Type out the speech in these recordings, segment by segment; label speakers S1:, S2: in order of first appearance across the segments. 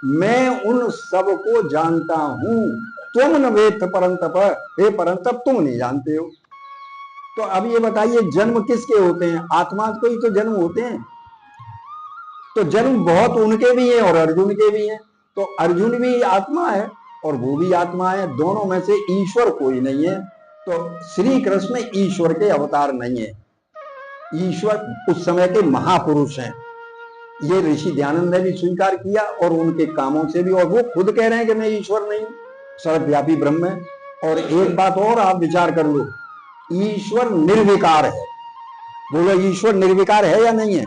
S1: मैं उन सबको जानता हूं, तुम न वेत्थ परंतप, हे परंतप तुम नहीं जानते हो। तो अब ये बताइए जन्म किसके होते हैं? आत्मा को ही तो जन्म होते हैं। तो जन्म बहुत उनके भी हैं और अर्जुन के भी हैं। तो अर्जुन भी आत्मा है और वो भी आत्मा है, दोनों में से ईश्वर कोई नहीं है। तो श्री कृष्ण ईश्वर के अवतार नहीं है, ईश्वर उस समय के महापुरुष हैं। ये ऋषि दयानंद ने भी स्वीकार किया और उनके कामों से भी, और वो खुद कह रहे हैं कि मैं ईश्वर नहीं हूं, सर्वव्यापी ब्रह्म है। और एक बात और आप विचार कर लो, ईश्वर निर्विकार है। बोलो ईश्वर निर्विकार है या नहीं है?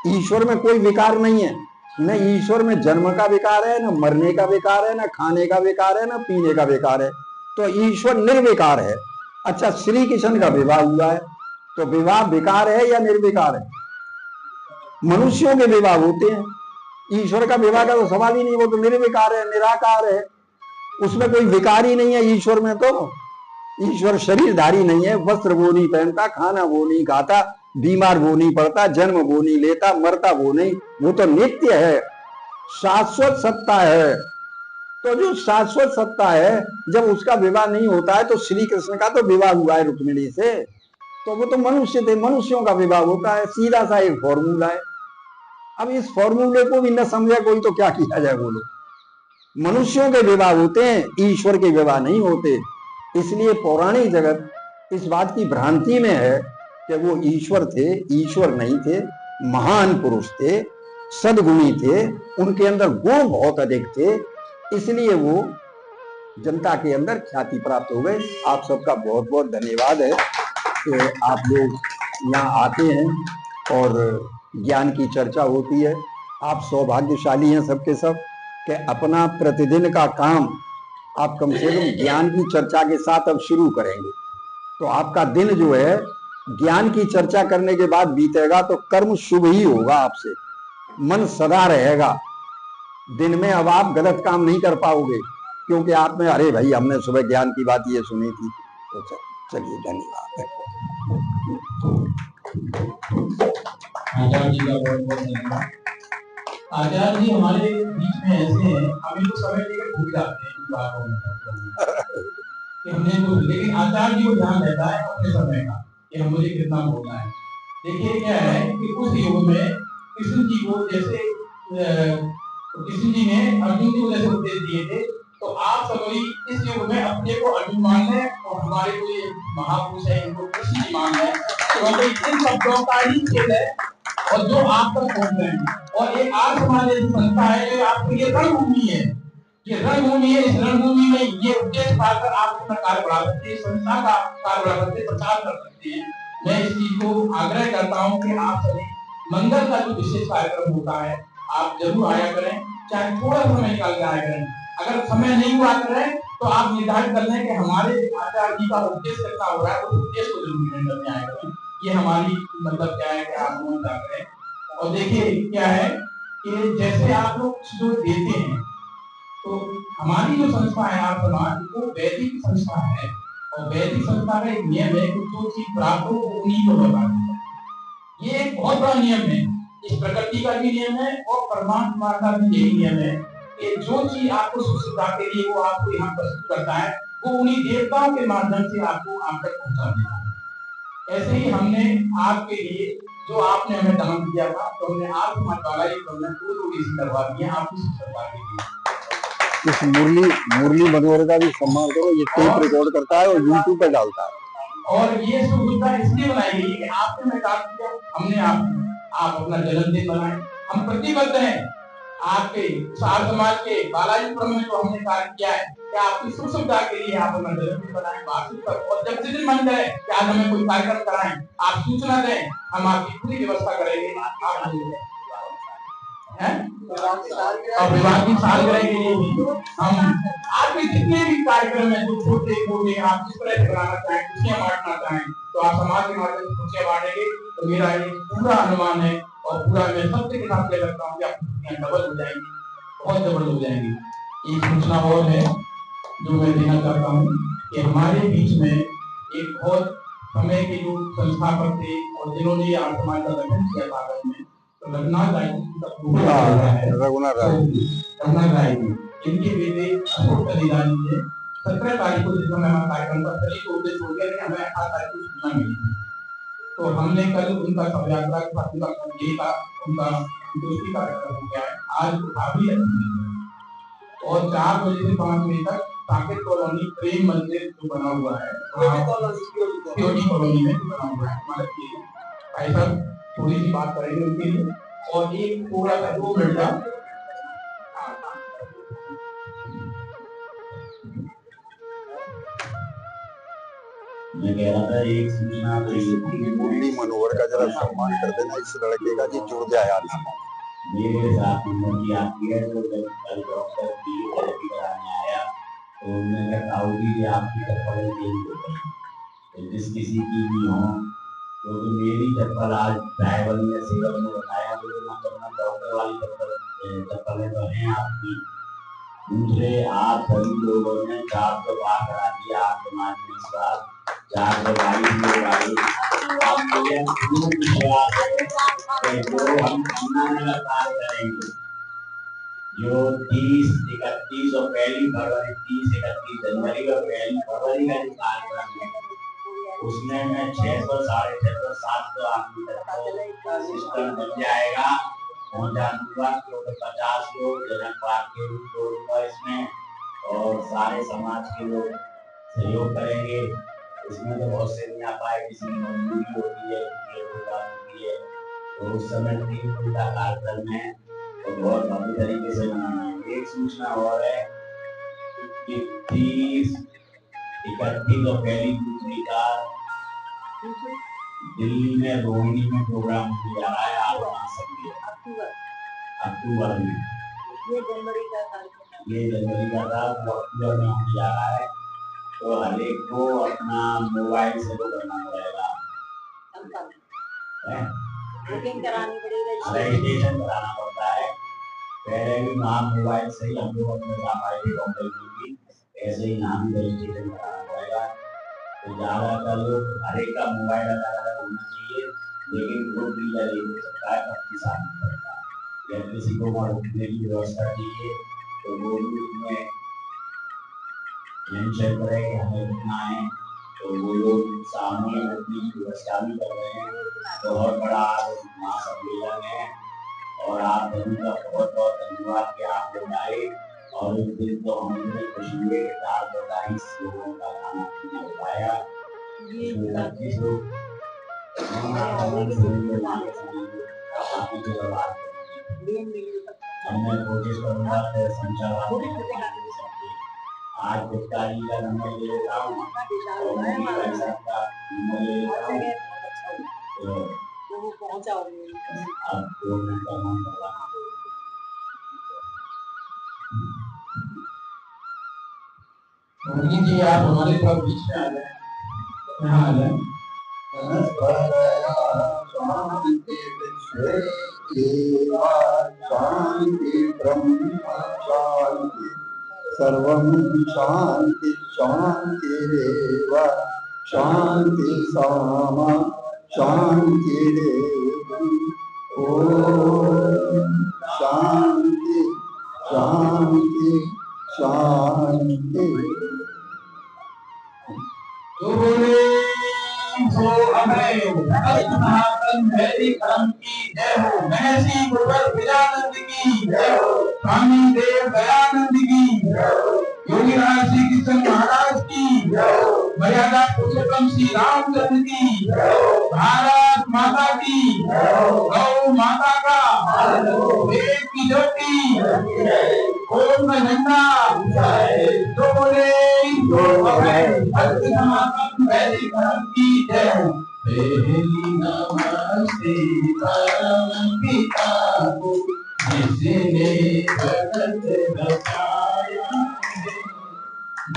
S1: ईश्वर में कोई विकार नहीं है, न ईश्वर में जन्म का विकार है, न मरने का विकार है, न खाने का विकार है, न पीने का विकार है। तो ईश्वर निर्विकार है। अच्छा, श्री कृष्ण का विवाह हुआ है, तो विवाह विकार है या निर्विकार है? मनुष्यों के विवाह होते हैं, ईश्वर का विवाह का तो सवाल ही नहीं, वो तो निर्विकार है, निराकार है, उसमें कोई विकार ही नहीं है ईश्वर में। तो ईश्वर शरीरधारी नहीं है, वस्त्र वो नहीं पहनता, खाना वो नहीं खाता, बीमार वो नहीं पड़ता, जन्म वो नहीं लेता, मरता वो नहीं, वो तो नित्य है, शाश्वत सत्ता है। तो जो शाश्वत सत्ता है, जब उसका विवाह नहीं होता है, तो श्री कृष्ण का तो विवाह हुआ है रुक्मिणी से, तो वो तो मनुष्य थे, मनुष्यों का विवाह होता है, सीधा सा एक फॉर्मूला है। अब इस फॉर्मूले को भी न समझा कोई तो क्या किया जाए बोलो। मनुष्यों के विवाह होते हैं, ईश्वर के विवाह नहीं होते। इसलिए पौराणिक जगत इस बात की भ्रांति में है कि वो ईश्वर थे, ईश्वर नहीं थे, महान पुरुष थे, सद्गुणी थे, उनके अंदर गुण बहुत अधिक थे, इसलिए वो जनता के अंदर ख्याति प्राप्त हो गए। आप सबका बहुत बहुत धन्यवाद है कि आप लोग यहाँ आते हैं और ज्ञान की चर्चा होती है। आप सौभाग्यशाली हैं सबके सब कि अपना प्रतिदिन का काम आप कम से कम ज्ञान की चर्चा के साथ अब शुरू करेंगे, तो आपका दिन जो है ज्ञान की चर्चा करने के बाद बीतेगा तो कर्म शुभ ही होगा, आपसे मन सदा रहेगा। दिन में अब आप गलत काम नहीं कर पाओगे, क्योंकि आप में अरे भाई हमने सुबह ज्ञान की बात ये सुनी थी। तो चलिए धन्यवाद।
S2: आचार्य जी का बहुत बहुत धन्यवाद। आचार्य जी हमारे बीच में ऐसे हैं, हम इनको समय लेकर भूल जाते हैं इन बातों में कि हमने कुछ, लेकिन आचार्य जी को ध्यान रहता है अपने समय का कि हम मुझे कितना बोलना है। देखिए क्या है कि उस युग में कृष्ण जी को जैसे कृष्ण जी ने अर्जुन जी को जैसे उपदेश दिए थे, तो आप सभी इस युग में अपने को अर्जुन मान लें और हमारे को ये महापुरुष है इनको कृष्ण जी मान लें, क्योंकि इन शब्दों का ही खेल है और जो आप तक पहुंच रहे हैं। और एक आर्य समाज ऐसी संस्था है जो आपके लिए रणभूमि है, ये रणभूमि है। इस रणभूमि में ये उद्देश्य पाकर आप अपना कार्य बढ़ा सकते हैं, संस्था का कार्य बढ़ा सकते हैं, प्रचार कर सकते हैं। मैं इस चीज को आग्रह करता हूँ कि आप सभी मंगल का जो विशेष कार्यक्रम होता है आप जरूर आया करें, चाहे थोड़ा समय निकाल के आया करें। अगर समय नहीं हुआ करें तो आप निर्धारित कर लें कि हमारे आचार्य जी का उद्देश्य कितना हो रहा है, उस उद्देश्य को जरूर निर्णय में आया करें। ये हमारी मतलब क्या है कि आप लोग चाहते हैं। और देखिए क्या है कि जैसे आप लोग जो देते हैं, तो हमारी जो संस्था है आप समाज वो वैदिक संस्था है, और वैदिक संस्था का एक नियम है कि जो चीज प्राप्त हो वो उन्हीं को बताना है। ये एक बहुत बड़ा नियम है, इस प्रकृति का भी नियम है और परमात्मा का भी यही नियम है कि जो चीज आपको सुख सुविधा के लिए वो आपको यहाँ प्रस्तुत करता है वो उन्हीं देवताओं के माध्यम से आपको आप तक पहुंचा देता है। ऐसे ही हमने आपके लिए जो आपने हमें दान दिया था, तो हमने आपको मतवाला ये करना थोड़ी सी करवा दी है आपकी सुविधा के लिए।
S1: इस मुरली मनोहर का भी सम्मान करो, ये टेप रिकॉर्ड करता है और यूट्यूब पे डालता है।
S2: और ये सुविधा इसलिए बनाई गई कि आपने हमें दान दिया, हमने आप अपना जन्मदिन बनाए। हम प्रतिबद्ध हैं आपके सार समाज के बालाजीपुरम में जो हमने कार्य किया है कि आपकी सुख सुविधा के लिए आप अपना जन्मदिन बनाए, वार्षिक पर, और जब जिस दिन मन करे कि आज हमें कोई कार्यक्रम कराएं, आप सूचना दें, हम आपकी पूरी व्यवस्था करेंगे। आप और विवाह की सालगिरह के लिए भी हम आपके जितने भी कार्यक्रम है जो छोटे मोटे आप जिस तरह से बनाना चाहें, खुशियां बांटना चाहें, तो आप समाज के माध्यम से खुशियां बांटेंगे। तो मेरा ये पूरा अनुमान है और पूरा मैं सत्य के साथ कह सकता हूँ कि आपकी खुशियां डबल हो जाएंगी, बहुत डबल हो जाएंगी। एक सूचना और है जो मैं देना चाहता हूँ कि हमारे बीच में एक बहुत समय के जो संस्थापक थे और जिन्होंने आर्य समाज का गठन किया भारत में, रघुनाथ राय
S1: रघुनाथ राय
S2: रघुनाथ राय जी, इनके बेटे अशोक कलीराज जी ने 17 तारीख को जिस समय हमारा कार्यक्रम था, सभी को उद्देश्य हो गया कि हमें 18 तारीख को सूचना मिली थी। तो हमने कल उनका शव यात्रा का पूरा ये का उनका अंत्येष्टि कार्यक्रम हो गया है। आज काफी और 4 बजे से 5 बजे तक साकेत कॉलोनी प्रेम मंदिर जो बना हुआ है, सिक्योरिटी कॉलोनी में जो बना हुआ है हमारे लिए, भाई साहब थोड़ी सी बात करेंगे उनके लिए। और एक थोड़ा सा 2 मिनट का
S3: मैं कह रहा था एक सूचना
S1: मुरली मनोहर का जरा सम्मान कर देना इस लड़के का जी, जुड़ जाए आज
S3: मेरे साथ उम्र आती है। तो जब कल डॉक्टर फिजियोथेरेपी कराने आया तो उन्होंने कहा जी आपकी चप्पल चेंज जिस किसी की भी हो, तो मेरी चप्पल आज ड्राइवर ने सेवक ने बताया तो डॉक्टर वाली चप्पलें तो हैं आपकी। दूसरे आप सभी लोगों ने 400 बार करा दिया, आप समाज में इस बार 422 लोग आए। जो हम लगातार करेंगे, जो 30, 31 और पहली फरवरी, 30, 31 जनवरी और पहली फरवरी का जो कार्यक्रम है उसमें मैं 600, 650, 700 आदमी तक सिस्टम बन जाएगा पहुंचा दूंगा। क्योंकि 50 लोग जनक पार्क के जोड़ूंगा इसमें और सारे समाज के लोग सहयोग करेंगे। इसमें तो बहुत से नहीं आ पाए, किसी की मजबूरी होती है, किसी की बात होती है, तो उस समय 3 दिन का कार्यक्रम है तो बहुत भव्य तरीके से मनाना है। एक सूचना और है कि 30, 31 और पहली दूसरी का दिल्ली में रोहिणी में प्रोग्राम होने जा रहा है। आप वहाँ सकते अक्टूबर में, ये जनवरी का था, अक्टूबर में होने जा रहा है। तो हर एक को अपना मोबाइल से करना पड़ेगा, बुकिंग करानी पड़ेगी, रजिस्ट्रेशन कराना पड़ता है। पहले भी वहाँ मोबाइल से ही हम लोग अपने साथ ऐसे ही नाम रजिस्ट्रेशन कराना पड़ेगा। तो ज्यादातर लोग हर एक का मोबाइल अलग होना चाहिए, लेकिन ग्रुप लीडर एक हो सकता है, 25 आदमी करता है। या किसी को उठने की व्यवस्था चाहिए तो वो भी उसमें मेंशन करे कि हमें उठना है, तो वो लोग सामने उठने की व्यवस्था भी कर रहे हैं। बहुत बड़ा महासम्मेलन है और आप सभी का बहुत बहुत धन्यवाद कि आप लोग आए। और उस दिन तो हमने खुशी हुए 422 लोगों का खाना पीना बताया। मैं कोशिश करूंगा आज गिरफ्तारी का नंबर ले लेता हूँ और का नंबर ले लेता हूँ, तो आप 2 मिनट का नाम करवा
S2: जी। आप हमारे साथ बीच में आ जाए, यहाँ आ जाए।
S1: शांति ब्रह्म शांति सर्वं शांति शांतिरेव शांति सामा शांतिरेव। ओम शांति शांति शांति।
S2: सो अभय महात्म वैदिक धर्म की जय हो। महर्षि गुरुवर विजयानंद की जय हो। स्वामी देव दयानंद की जय हो। योगीराज श्री कृष्ण महाराज की जय हो। मर्यादा पुरुषोत्तम श्री रामचंद्र की जय हो। भारत माता की जय हो। गौ माता का वेद की ज्योति ओम झंडा जो बोले तो भक्त समागम वैदिक धर्म की जय हो। पहली नमस्ते परम पिता को जिसने जगत बचाया,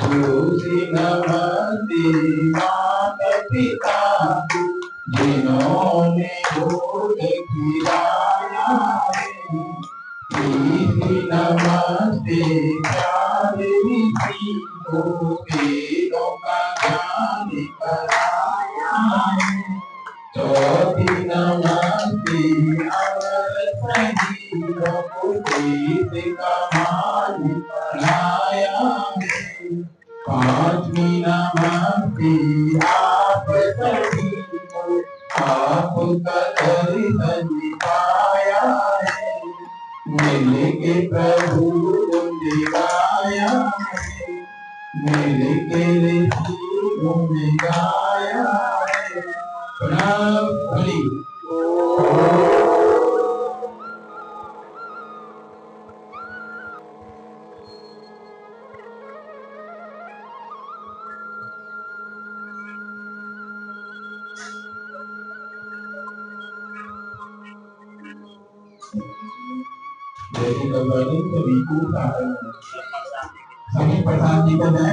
S2: दूसरी नमस्ते माता पिता को जिन्होंने दूध खिलाया, तीसरी नमस्ते प्यारे ऋषि को वेदों का ज्ञान कराया, चौथी नमस्ते अमर आपका दर्शन पाया है, मिल के प्रभु गुण गाया है, मिल के गुण गाया है। प्रणाम बलि। सभी प्रसाद जी को दें।